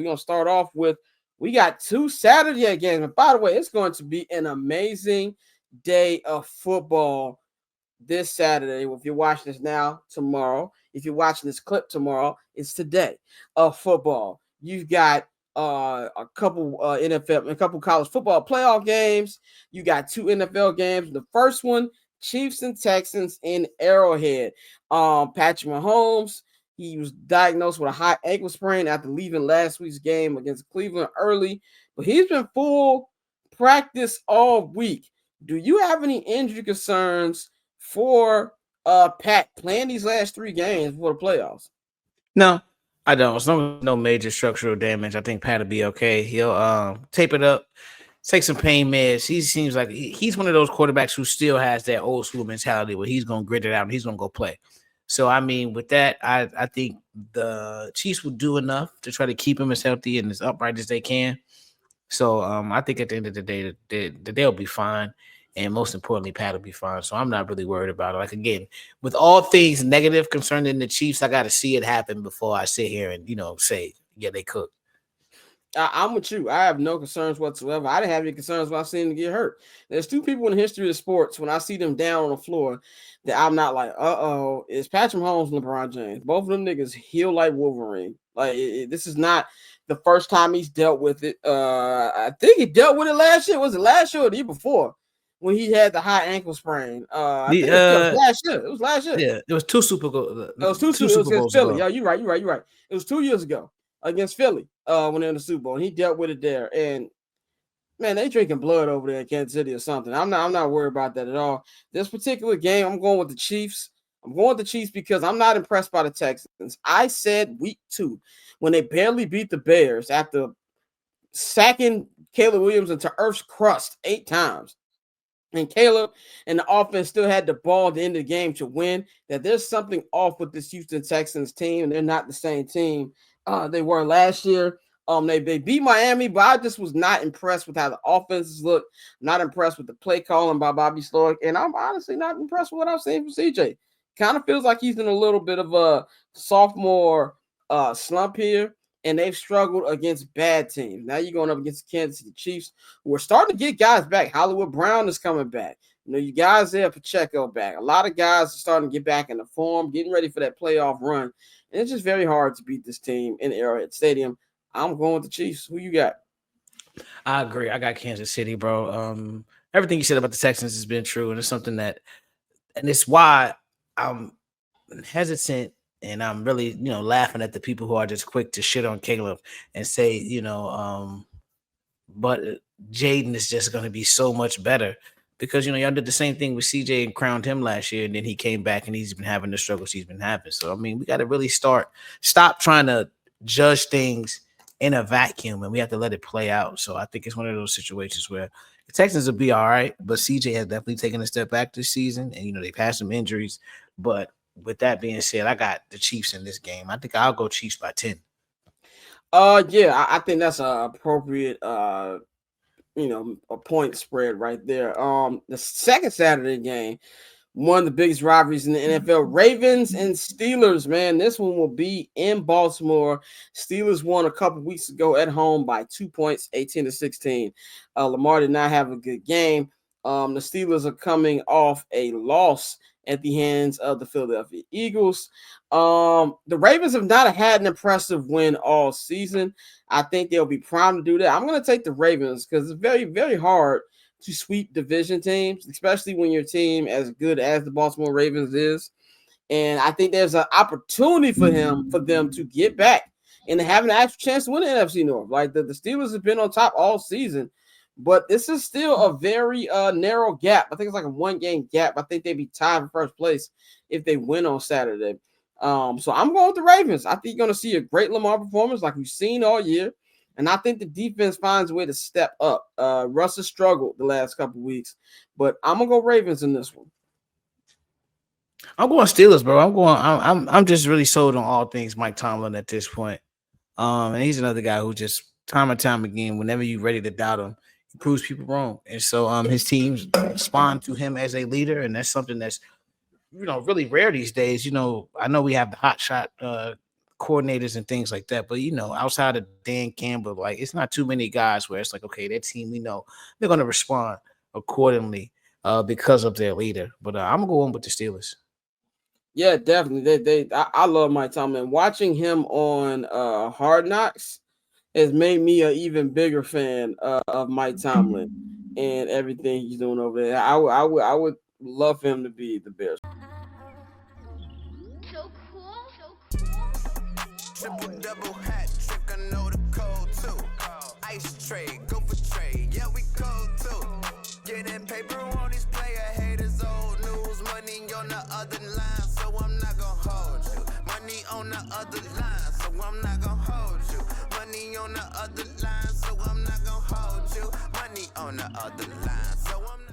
going to start off with, we got 2 Saturday games. And by the way, it's going to be an amazing day of football this Saturday. If you're watching this now, tomorrow. If you're watching this clip tomorrow, it's today of football. You've got a couple NFL, a couple college football playoff games. You got 2 NFL games. The first one, Chiefs and Texans in Arrowhead. Patrick Mahomes, he was diagnosed with a high ankle sprain after leaving last week's game against Cleveland early, but he's been full practice all week. Do you have any injury concerns for Pat playing these last 3 games before the playoffs? No, I don't. As long as no major structural damage, I think Pat will be okay. He'll tape it up, take some pain meds. He seems like he's one of those quarterbacks who still has that old school mentality where he's going to grit it out and he's going to go play. So, I mean, with that, I think the Chiefs will do enough to try to keep him as healthy and as upright as they can. So, I think at the end of the day, they'll be fine. And most importantly, Pat will be fine. So I'm not really worried about it. Like, again, with all things negative concerning the Chiefs, I got to see it happen before I sit here and, say, yeah, they cooked. I'm with you. I have no concerns whatsoever. I didn't have any concerns when I seen them get hurt. There's 2 people in the history of sports when I see them down on the floor that I'm not like, it's Patrick Mahomes and LeBron James. Both of them niggas heal like Wolverine. Like, this is not the first time he's dealt with it. I think he dealt with it last year. Was it last year or the year before? When he had the high ankle sprain. I think it was last year. It was last year. Yeah, it was 2 Super Bowls. It was 2 Super Bowls against Philly. Yeah, you're right. It was 2 years ago against Philly when they're in the Super Bowl. And he dealt with it there. And man, they drinking blood over there in Kansas City or something. I'm not worried about that at all. This particular game, I'm going with the Chiefs. I'm going with the Chiefs because I'm not impressed by the Texans. I said week 2 when they barely beat the Bears after sacking Caleb Williams into earth's crust 8 times. And Caleb and the offense still had the ball at the end of the game to win, that there's something off with this Houston Texans team, and they're not the same team they were last year. They beat Miami, but I just was not impressed with how the offenses look, not impressed with the play calling by Bobby Slowick, and I'm honestly not impressed with what I've seen from CJ. Kind of feels like he's in a little bit of a sophomore slump here. And they've struggled against bad teams. Now you're going up against the Kansas City Chiefs, who are starting to get guys back. Hollywood Brown is coming back. You guys there, Pacheco back. A lot of guys are starting to get back into form, getting ready for that playoff run. And it's just very hard to beat this team in Arrowhead Stadium. I'm going with the Chiefs. Who you got? I agree. I got Kansas City, bro. Everything you said about the Texans has been true, and it's something that, and it's why I'm hesitant. And I'm really, laughing at the people who are just quick to shit on Caleb and say, but Jaden is just going to be so much better because, y'all did the same thing with CJ and crowned him last year. And then he came back and he's been having the struggles he's been having. So, I mean, we got to really stop trying to judge things in a vacuum and we have to let it play out. So I think it's one of those situations where the Texans will be all right, but CJ has definitely taken a step back this season. And, they've had some injuries, but with that being said, I got the Chiefs in this game. I think I'll go Chiefs by 10. Yeah, I think that's an appropriate, a point spread right there. The second Saturday game, one of the biggest rivalries in the NFL, Ravens and Steelers, man. This one will be in Baltimore. Steelers won a couple weeks ago at home by 2 points, 18-16. Lamar did not have a good game. The Steelers are coming off a loss at the hands of the Philadelphia Eagles. The Ravens have not had an impressive win all season. I think they'll be primed to do that. I'm going to take the Ravens because it's very, very hard to sweep division teams, especially when your team as good as the Baltimore Ravens is. And I think there's an opportunity for them to get back and have an actual chance to win the NFC North. Like the Steelers have been on top all season. But this is still a very narrow gap. I think it's like a 1-game gap. I think they'd be tied for first place if they win on Saturday. So I'm going with the Ravens. I think you're going to see a great Lamar performance like we've seen all year. And I think the defense finds a way to step up. Russ has struggled the last couple of weeks. But I'm going to go Ravens in this one. I'm going Steelers, bro. I'm just really sold on all things Mike Tomlin at this point. And he's another guy who just time and time again, whenever you're ready to doubt him, he proves people wrong. And so his teams respond to him as a leader, and that's something that's really rare these days. I know we have the hot shot coordinators and things like that. But outside of Dan Campbell, like it's not too many guys where it's like, okay, that team, we know they're gonna respond accordingly because of their leader. But I'm going with the Steelers. Yeah, definitely. I love Mike Tomlin. Watching him on Hard Knocks has made me an even bigger fan of Mike Tomlin and everything he's doing over there. I would love for him to be the Bears. So cool. Triple double hat trick, I know the code too. Ice trade, go for trade, yeah we cold too. Getting paper on these player haters, old news, money on the other line, so I'm not gonna hold you. Money on the other line, so I'm not gonna hold you. Money on the other line, so I'm not gonna hold you. Money on the other line, so I'm not